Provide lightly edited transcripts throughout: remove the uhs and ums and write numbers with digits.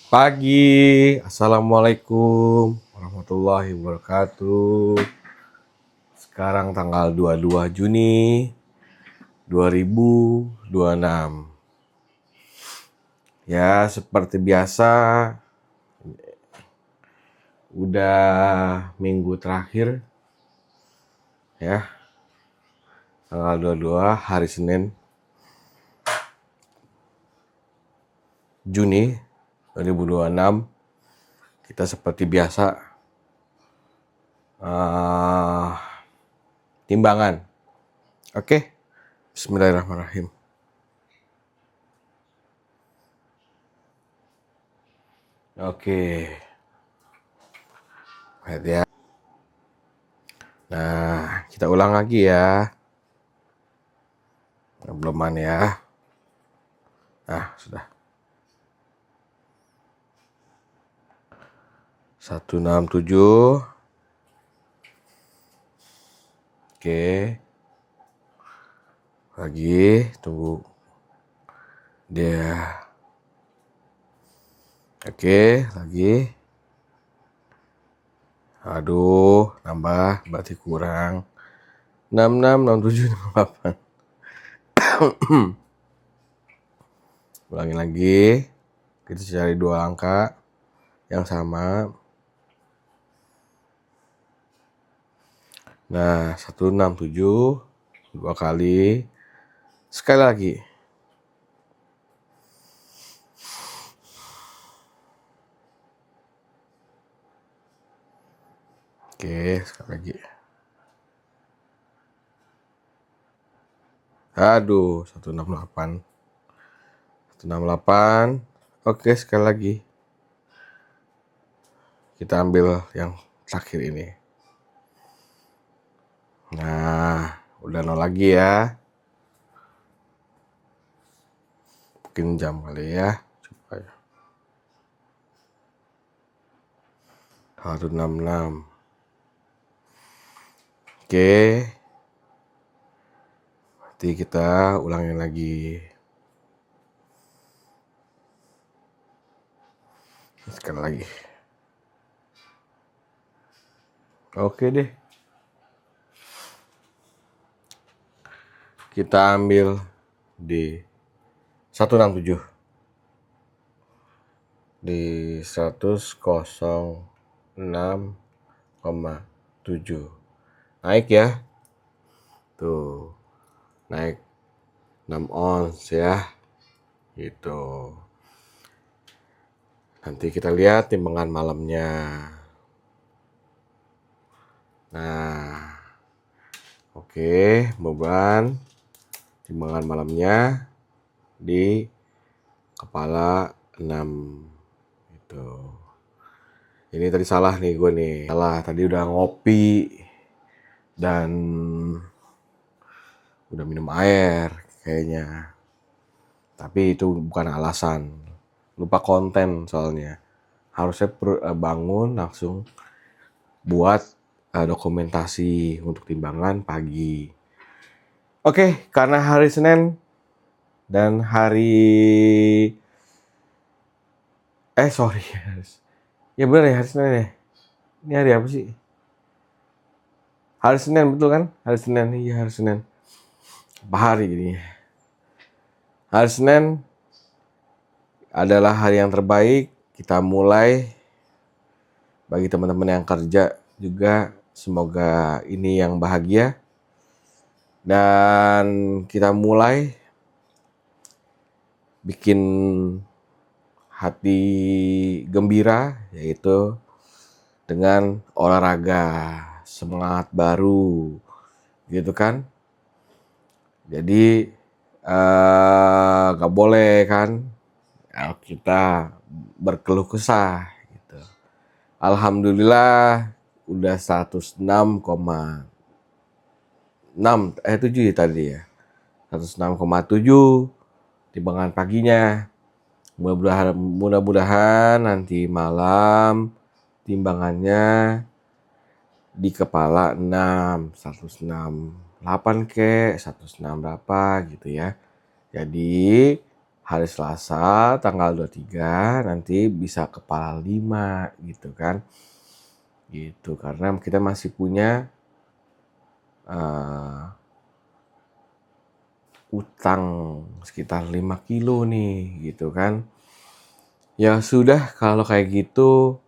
Pagi, Assalamualaikum warahmatullahi wabarakatuh. Sekarang tanggal 22 Juni 2026. Ya, seperti biasa, udah minggu terakhir ya. Tanggal 22 hari Senin Juni 2026. Kita seperti biasa timbangan. Oke. Bismillahirrahmanirrahim. Oke. Lihat ya. Nah, kita ulang lagi ya. Belum ya. Nah, sudah. 167. Oke. Lagi, tunggu. Dia. Oke, lagi. Aduh, nambah, berarti kurang. 66, 67, 68. Ulangi lagi. Kita cari dua angka yang sama. Nah, 167 dua kali. Sekali lagi. Oke, sekali lagi. Aduh, 168. 168. Oke, sekali lagi. Kita ambil yang terakhir ini. Nah, udah 0 lagi ya. Mungkin jam kali ya. Coba ya. 166. Oke. Nanti kita ulangin lagi. Sekali lagi. Oke deh. Kita ambil di 167. Di 106,7. Naik ya. Tuh. Naik 6 ons ya. Gitu. Nanti kita lihat timbangan malamnya. Nah. Oke, beban timbangan malamnya di kepala 6 gitu. Ini tadi salah nih gue nih. Salah, tadi udah ngopi dan udah minum air kayaknya. Tapi itu bukan alasan. Lupa konten soalnya. Harusnya bangun langsung buat dokumentasi untuk timbangan pagi. Oke, karena hari Senin dan hari sorry. Ya bener ya, hari Senin ya. Ini hari apa sih? Hari Senin, betul kan? Hari Senin, iya hari Senin. Apa hari ini? Hari Senin adalah hari yang terbaik. Kita mulai. Bagi teman-teman yang kerja juga, semoga ini yang bahagia. Dan kita mulai bikin hati gembira, yaitu dengan olahraga, semangat baru, gitu kan. Jadi gak boleh kan kita berkeluh kesah gitu. Alhamdulillah udah 7 ya tadi ya. 106,7 timbangan paginya. Mudah-mudahan nanti malam timbangannya di kepala 6, 168 ke 106 berapa gitu ya. Jadi hari Selasa tanggal 23 nanti bisa kepala 5 gitu kan. Gitu, karena kita masih punya uh, utang sekitar 5 kilo nih gitu kan. Ya sudah kalau kayak gitu,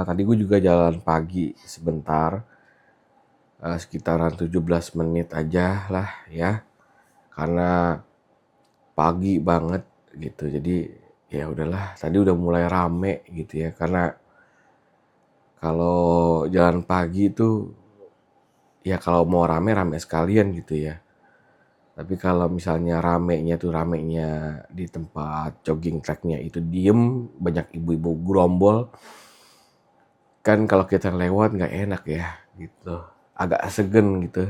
tadi gue juga jalan pagi sebentar, sekitaran 17 menit aja lah ya, karena pagi banget gitu. Jadi ya udahlah, tadi udah mulai rame gitu ya, karena kalau jalan pagi itu ya kalau mau rame sekalian gitu ya. Tapi kalau misalnya ramenya di tempat jogging tracknya itu diem, banyak ibu-ibu gerombol, kan kalau kita lewat nggak enak ya gitu, agak segen gitu.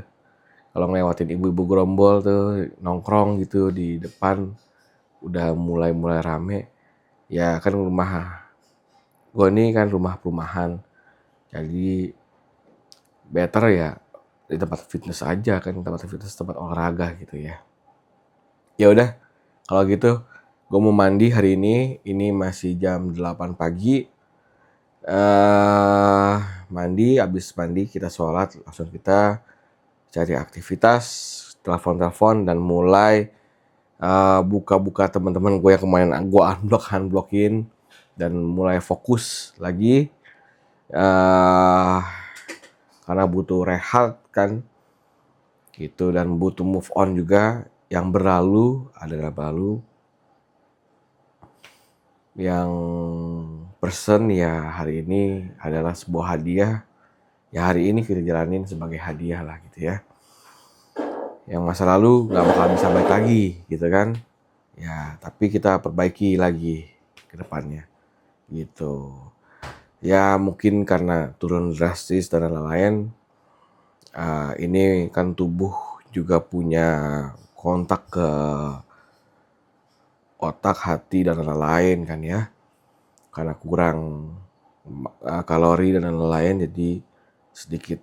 Kalau ngelewatin ibu-ibu gerombol tuh nongkrong gitu di depan, udah mulai rame, ya kan rumah gue ini kan rumah perumahan, jadi better ya di tempat fitness aja kan, tempat olahraga gitu ya. Ya udah, kalau gitu gue mau mandi hari ini masih jam 8 pagi. Mandi, habis mandi kita sholat, langsung kita cari aktivitas, telepon-telepon dan mulai buka-buka teman-teman gue yang kemarin gue unblockin dan mulai fokus lagi, karena butuh rehat kan gitu, dan butuh move on juga. Yang berlalu adalah berlalu, yang person ya hari ini adalah sebuah hadiah. Ya hari ini kita jalanin sebagai hadiah lah gitu ya. Yang masa lalu gak bakal bisa balik lagi gitu kan. Ya tapi kita perbaiki lagi ke depannya gitu. Ya mungkin karena turun drastis dan lain-lain, ini kan tubuh juga punya kontak ke otak, hati dan lain-lain kan ya. Karena kurang kalori dan lain-lain, jadi sedikit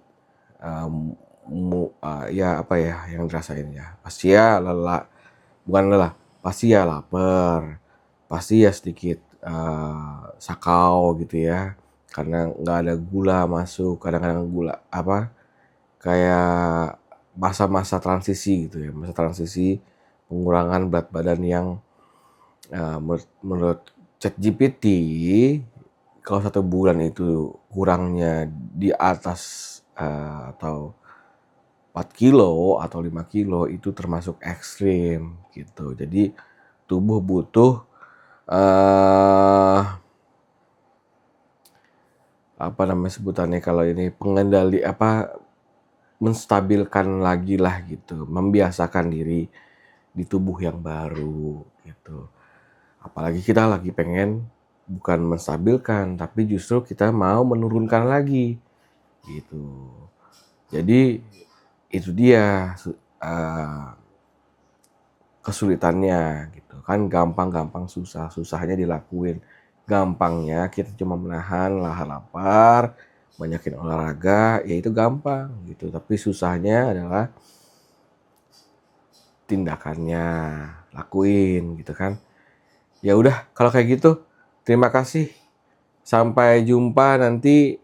ya apa ya yang dirasain ya, pasti ya lelah, bukan lelah, pasti ya lapar, pasti ya sedikit sakau gitu ya, karena nggak ada gula masuk. Kadang-kadang gula apa kayak masa-masa transisi gitu ya, masa transisi pengurangan berat badan yang menurut ChatGPT, kalau 1 bulan itu kurangnya di atas atau 4 kilo atau 5 kilo itu termasuk ekstrim gitu. Jadi tubuh butuh apa namanya sebutannya kalau ini, pengendali menstabilkan lagi lah gitu, membiasakan diri di tubuh yang baru gitu. Apalagi kita lagi pengen bukan menstabilkan, tapi justru kita mau menurunkan lagi gitu. Jadi itu dia kesulitannya gitu kan. Gampang susahnya dilakuin. Gampangnya kita cuma menahan lapar, banyakin olahraga, ya itu gampang gitu. Tapi susahnya adalah tindakannya, lakuin gitu kan. Ya udah kalau kayak gitu, terima kasih. Sampai jumpa nanti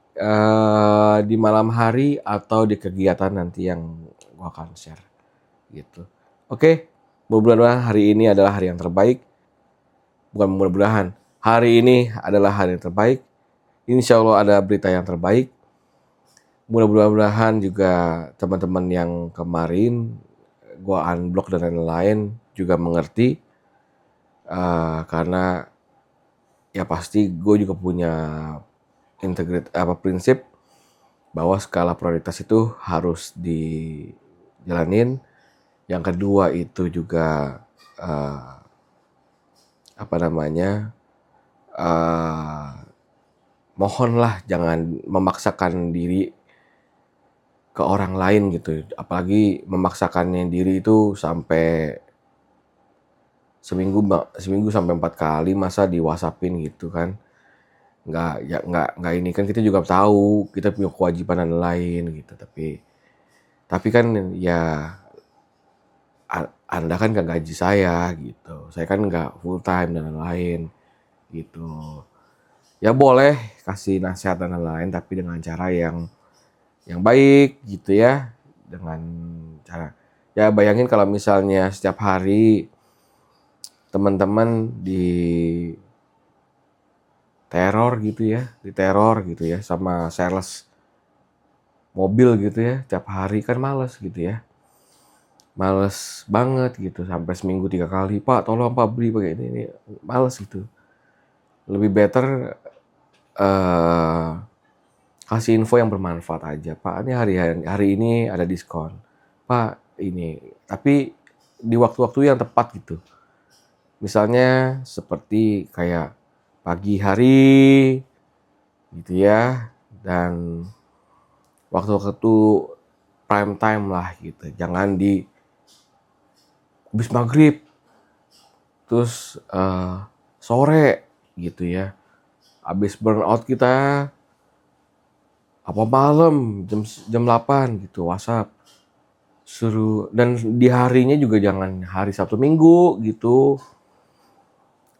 di malam hari atau di kegiatan nanti yang gua akan share gitu. Oke, mudah-mudahan hari ini adalah hari yang terbaik. Bukan mudah-mudahan, hari ini adalah hari yang terbaik. Insya Allah ada berita yang terbaik. Mudah-mudahan juga teman-teman yang kemarin gua unblock dan lain-lain juga mengerti, karena ya pasti gue juga punya prinsip bahwa skala prioritas itu harus dijalanin. Yang kedua itu juga mohonlah jangan memaksakan diri ke orang lain gitu. Apalagi memaksakannya diri itu sampai seminggu sampai 4 kali, masa di WhatsAppin gitu kan. Nggak ini kan, kita juga tahu kita punya kewajiban dan lain gitu, tapi kan ya Anda kan nggak gaji saya gitu, saya kan nggak full time dan lain-lain gitu. Ya boleh kasih nasihat dan lain-lain tapi dengan cara yang baik gitu ya, dengan cara ya bayangin kalau misalnya setiap hari teman-teman diteror gitu ya sama sales mobil gitu ya, tiap hari kan males gitu ya. Males banget gitu sampai seminggu 3 kali, "Pak, tolong Pak beli pakai ini." Males gitu. Lebih better eh kasih info yang bermanfaat aja. "Pak, ini hari ini ada diskon. Pak, ini." Tapi di waktu-waktu yang tepat gitu. Misalnya seperti kayak pagi hari gitu ya, dan waktu-waktu prime time lah gitu. Jangan di habis maghrib terus sore gitu ya. Habis burnout kita apa malam jam 8 gitu WhatsApp suruh, dan di harinya juga jangan hari Sabtu Minggu gitu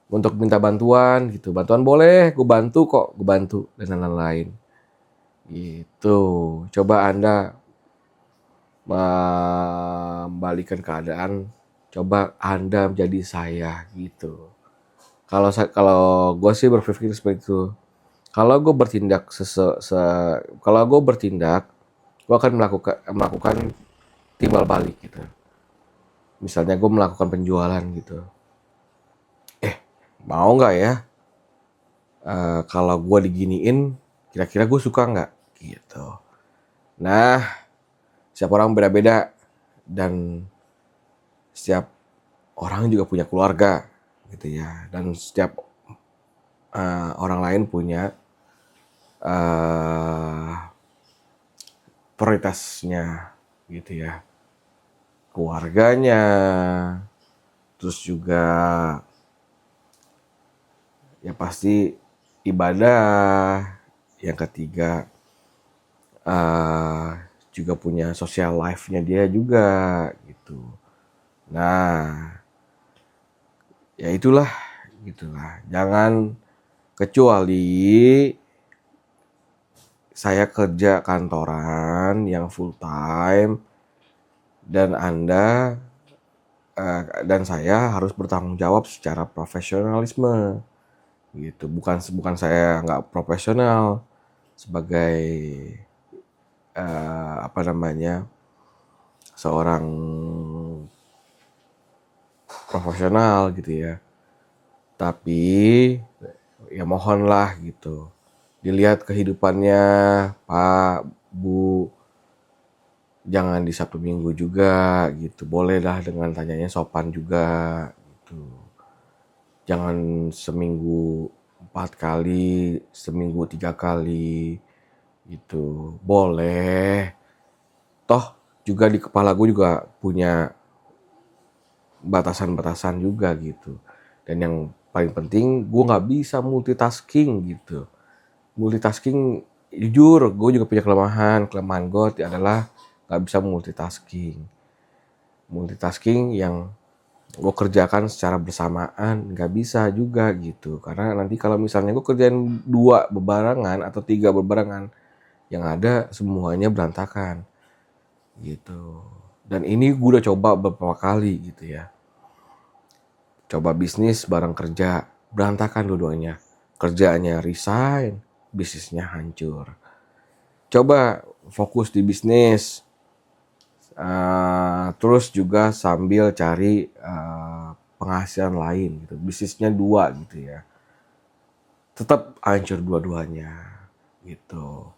untuk minta bantuan gitu. Bantuan boleh, gue bantu dan lain-lain gitu. Coba Anda membalikan keadaan, coba Anda menjadi saya gitu. Kalau gue sih berpikir seperti itu. Kalau gue bertindak kalau gue bertindak, gue akan melakukan timbal balik gitu. Misalnya gue melakukan penjualan gitu. Mau nggak ya? Kalau gue diginiin, kira-kira gue suka nggak? Gitu. Nah, setiap orang beda-beda dan setiap orang juga punya keluarga gitu ya. Dan setiap orang lain punya uh, prioritasnya gitu ya. Keluarganya, terus juga ya pasti ibadah. Yang ketiga juga punya social life-nya dia juga gitu. Nah, ya itulah gitulah. Jangan, kecuali saya kerja kantoran yang full time dan Anda dan saya harus bertanggung jawab secara profesionalisme gitu. Bukan saya nggak profesional sebagai seorang profesional gitu ya. Tapi ya mohonlah gitu. Dilihat kehidupannya, Pak, Bu, jangan di Sabtu Minggu juga gitu. Bolehlah dengan tanyanya sopan juga gitu. Jangan seminggu 4 kali, seminggu 3 kali gitu. Boleh. Toh juga di kepala gue juga punya batasan-batasan juga gitu. Dan yang paling penting gue nggak bisa multitasking gitu. Multitasking, jujur gue juga punya kelemahan gue adalah nggak bisa multitasking yang gue kerjakan secara bersamaan nggak bisa juga gitu, karena nanti kalau misalnya gue kerjain 2 bebarengan atau 3 bebarengan, yang ada semuanya berantakan gitu. Dan ini gue udah coba beberapa kali gitu ya, coba bisnis bareng kerja, berantakan dua-duanya. Kerjaannya resign, bisnisnya hancur. Coba fokus di bisnis, terus juga sambil cari penghasilan lain gitu. Bisnisnya 2 gitu ya. Tetap hancur dua-duanya gitu.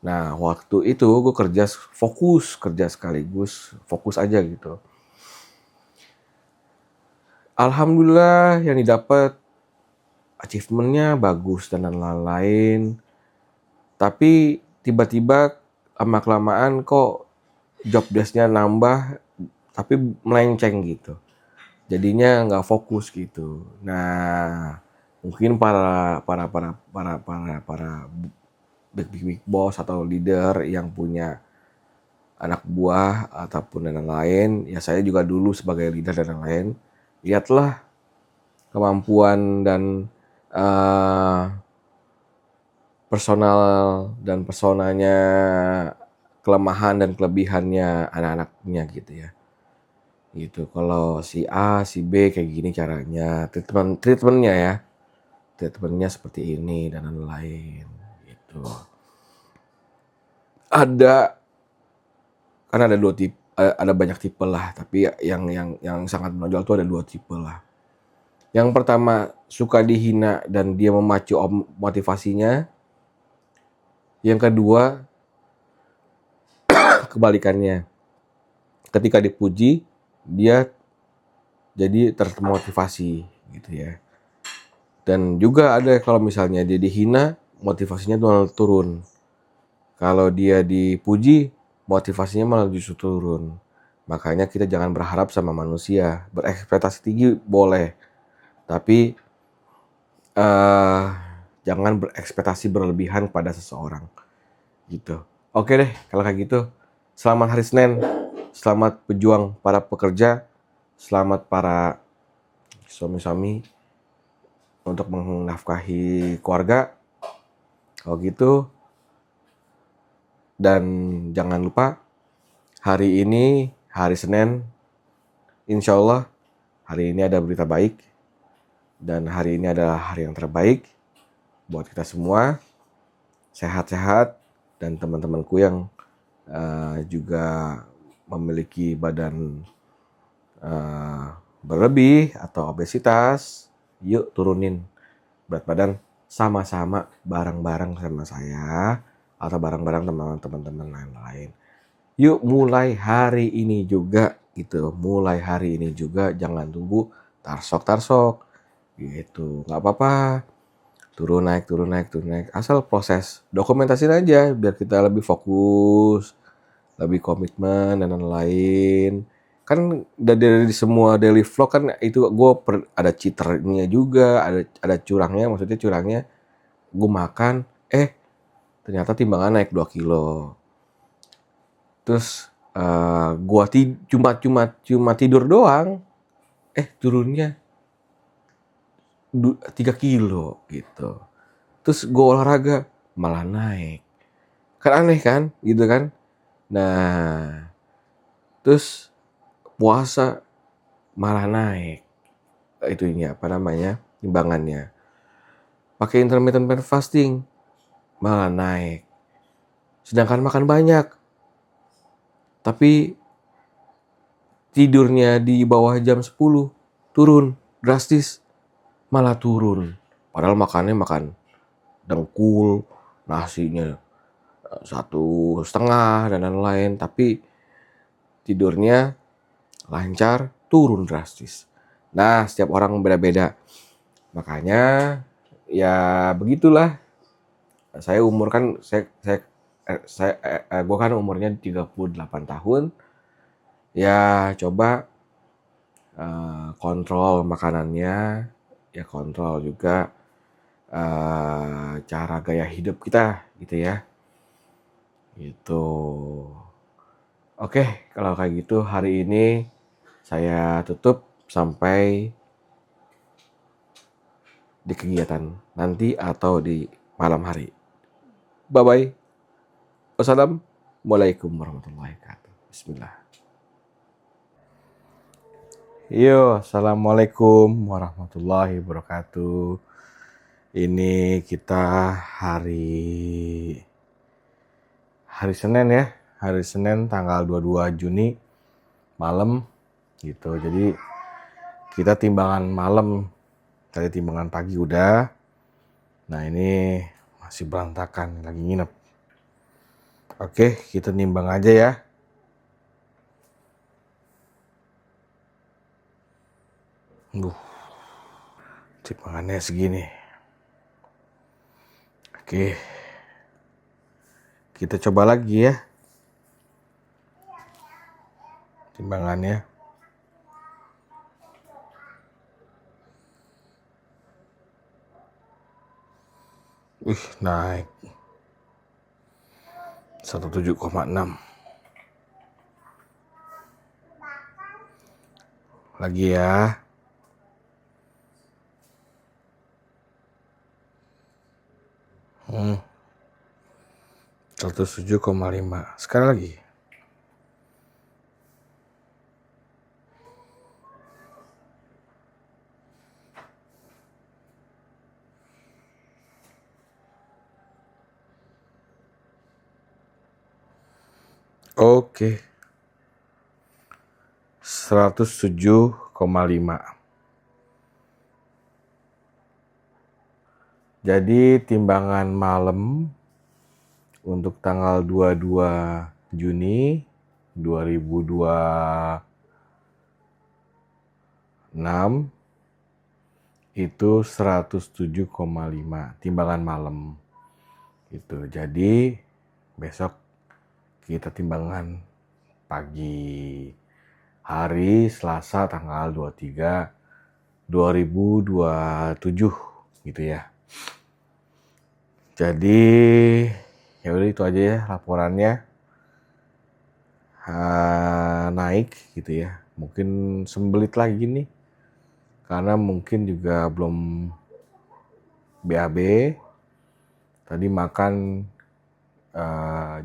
Nah, waktu itu gue kerja sekaligus, fokus aja gitu. Alhamdulillah yang didapat achievement-nya bagus dan lain-lain. Tapi tiba-tiba lama-kelamaan kok job desk-nya nambah tapi melenceng gitu. Jadinya nggak fokus gitu. Nah, mungkin para big boss atau leader yang punya anak buah ataupun dan lain-lain, ya saya juga dulu sebagai leader dan lain-lain, lihatlah kemampuan dan personal dan personanya, kelemahan dan kelebihannya anak-anaknya gitu ya. Gitu. Kalau si A, si B kayak gini caranya, treatmentnya ya. Treatmentnya seperti ini dan lain-lain gitu. Ada karena ada dua tipe, ada banyak tipe lah, tapi yang sangat menonjol tuh ada dua tipe lah. Yang pertama suka dihina dan dia memacu motivasinya. Yang kedua kebalikannya. Ketika dipuji dia jadi termotivasi gitu ya. Dan juga ada kalau misalnya dia dihina, motivasinya malah turun. Kalau dia dipuji, motivasinya malah justru turun. Makanya kita jangan berharap sama manusia. Berekspektasi tinggi boleh, tapi jangan berekspektasi berlebihan pada seseorang. Gitu. Oke deh, kalau kayak gitu. Selamat hari Senin. Selamat pejuang para pekerja. Selamat para suami-suami untuk menafkahi keluarga. Kalau gitu, dan jangan lupa hari ini, hari Senin, insya Allah hari ini ada berita baik. Dan hari ini adalah hari yang terbaik buat kita semua. Sehat-sehat dan teman-temanku yang juga memiliki badan berlebih atau obesitas, yuk turunin berat badan sama-sama bareng-bareng sama saya atau bareng-bareng teman-teman lain-lain. Yuk mulai hari ini juga gitu. Mulai hari ini juga, jangan tunggu tarsok gitu. Nggak apa-apa. Turun naik. Asal proses dokumentasin aja biar kita lebih fokus, lebih komitmen dan lain-lain. Kan dari semua daily vlog kan itu gue ada cheaternya juga, ada curangnya, maksudnya curangnya gue makan, ternyata timbangan naik 2 kilo. Terus gue cuma tidur doang, turunnya 3 kilo gitu. Terus gue olahraga malah naik. Kan aneh kan gitu kan. Nah terus puasa malah naik itunya timbangannya. Pakai intermittent fasting malah naik. Sedangkan makan banyak tapi tidurnya di bawah jam 10 turun drastis, malah turun. Padahal makan dengkul, nasinya 1,5 dan lain-lain, tapi tidurnya lancar, turun drastis. Nah, setiap orang beda-beda. Makanya ya begitulah. Saya gue kan umurnya 38 tahun. Ya coba kontrol makanannya, ya kontrol juga cara gaya hidup kita gitu ya. Gitu. Oke, kalau kayak gitu hari ini saya tutup sampai di kegiatan nanti atau di malam hari. Bye-bye. Wassalamualaikum warahmatullahi wabarakatuh. Bismillah. Assalamualaikum warahmatullahi wabarakatuh. Ini kita hari Senin ya. Hari Senin tanggal 22 Juni malam gitu. Jadi kita timbangan malam. Tadi timbangan pagi udah. Nah ini masih berantakan, lagi nginep. Oke, kita nimbang aja ya. Timbangannya segini. Oke. Kita coba lagi ya. Timbangannya. Naik 17,6. Lagi ya. 107,5. Sekali lagi. Oke. 107,5. Jadi timbangan malam untuk tanggal 22 Juni 2026 itu 107,5 timbangan malam. Itu. Jadi besok kita timbangan pagi hari Selasa tanggal 23 2027 gitu ya. Jadi ya udah itu aja ya laporannya. Naik gitu ya. Mungkin sembelit lagi nih. Karena mungkin juga belum BAB. Tadi makan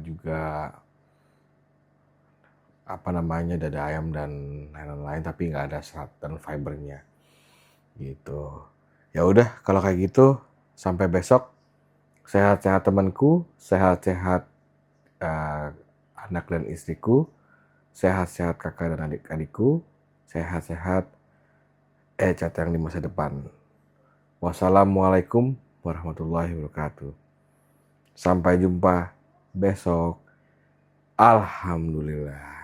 juga dada ayam dan lain-lain, tapi nggak ada serat dan fibernya gitu. Ya udah kalau kayak gitu sampai besok. Sehat-sehat temanku, sehat-sehat anak dan istriku, sehat-sehat kakak dan adik-adikku, sehat-sehat Cat yang di masa depan. Wassalamualaikum warahmatullahi wabarakatuh. Sampai jumpa besok. Alhamdulillah.